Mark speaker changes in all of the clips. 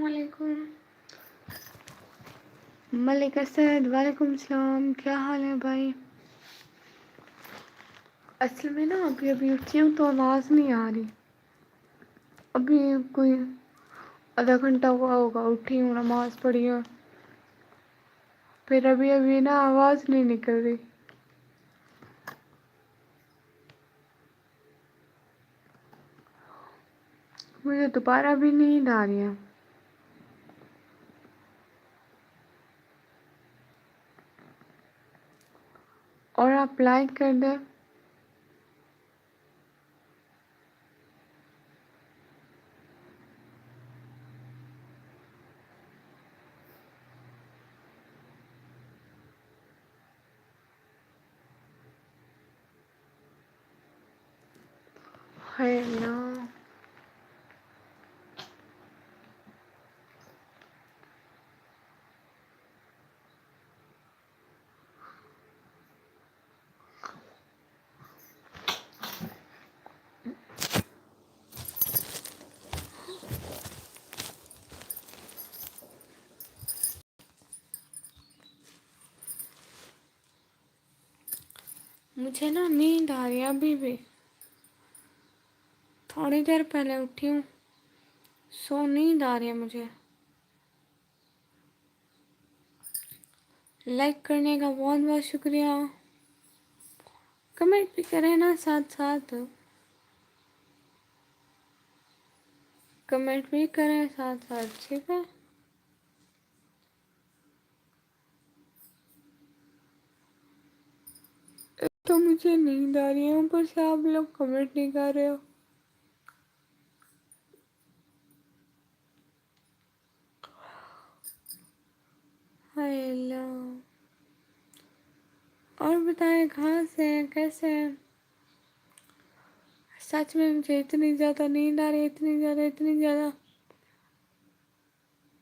Speaker 1: अस्सलामुअलैकुम। मलिक असद वालेकुम सलाम, क्या हाल है भाई? असल में ना अभी अभी उठी हूँ तो आवाज़ नहीं आ रही। अभी कोई आधा घंटा हुआ होगा उठी हूँ, नमाज पढ़ी है, फिर अभी अभी ना आवाज़ नहीं निकल रही। मुझे दोबारा भी नींद आ रही है। और आप लाइक कर दें। है ना, मुझे ना नींद आ रही है अभी भी। थोड़ी देर पहले उठी हूँ, सो नींद आ रही है मुझे। लाइक करने का बहुत बहुत शुक्रिया। कमेंट भी करें ना साथ साथ, कमेंट भी करें साथ साथ, ठीक है? तो मुझे नींद आ रही है, ऊपर से आप लोग कमेंट नहीं कर रहे हो। हाय अल्लाह। और बताएं कहाँ से हैं, कैसे हैं? सच में मुझे इतनी ज़्यादा नींद आ रही है, इतनी ज़्यादा।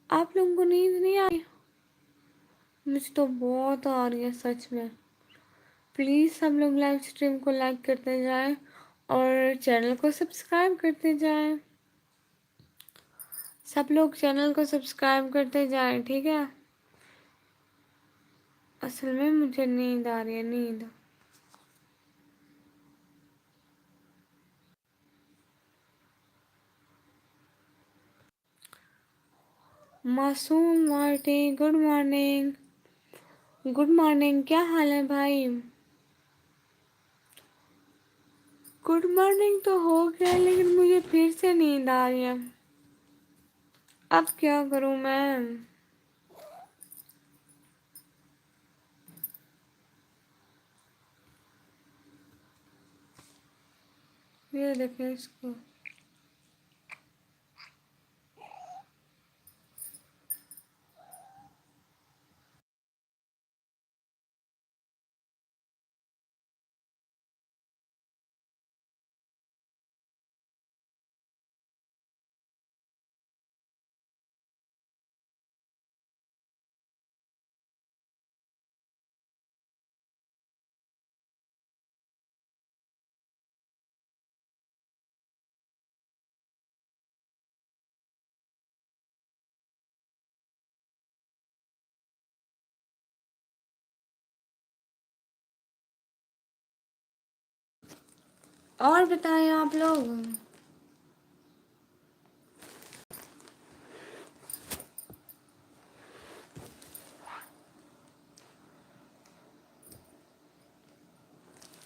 Speaker 1: आप लोगों को नींद नहीं आ रही? मुझे तो बहुत आ रही है सच में। प्लीज़ सब लोग लाइव स्ट्रीम को लाइक करते जाएं और चैनल को सब्सक्राइब करते जाएं। सब लोग चैनल को सब्सक्राइब करते जाएं, ठीक है? असल में मुझे नींद आ रही है, नींद। मासूम Marty, good morning. Good morning, क्या हाल है भाई? गुड मॉर्निंग तो हो गया, लेकिन मुझे फिर से नींद आ रही है। अब क्या करूं मैं? ये देखें इसको। और बताएं आप लोग।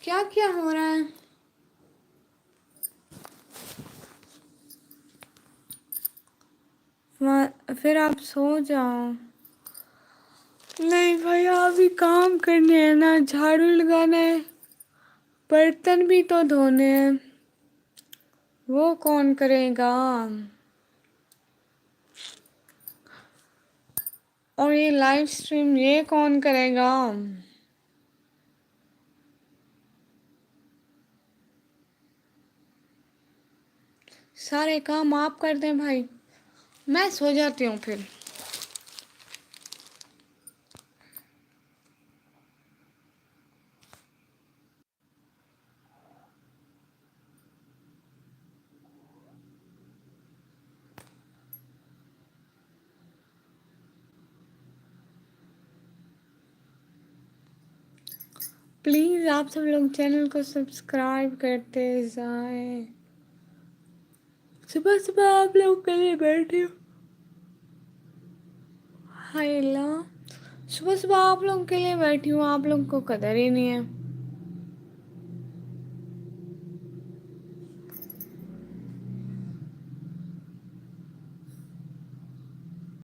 Speaker 1: क्या क्या हो रहा है? फिर आप सो जाओ। नहीं भाई, अभी काम करने हैं ना, झाड़ू लगाना है, बर्तन भी तो धोने हैं। वो कौन करेगा? और ये लाइव स्ट्रीम ये कौन करेगा? सारे काम आप कर दें भाई, मैं सो जाती हूँ फिर। प्लीज़ आप सब लोग चैनल को सब्सक्राइब करते जाएं। सुबह सुबह आप लोग के लिए बैठी हूँ। हाय अल्लाह, सुबह सुबह आप लोगों के लिए बैठी हूँ, आप लोगों को कदर ही नहीं है।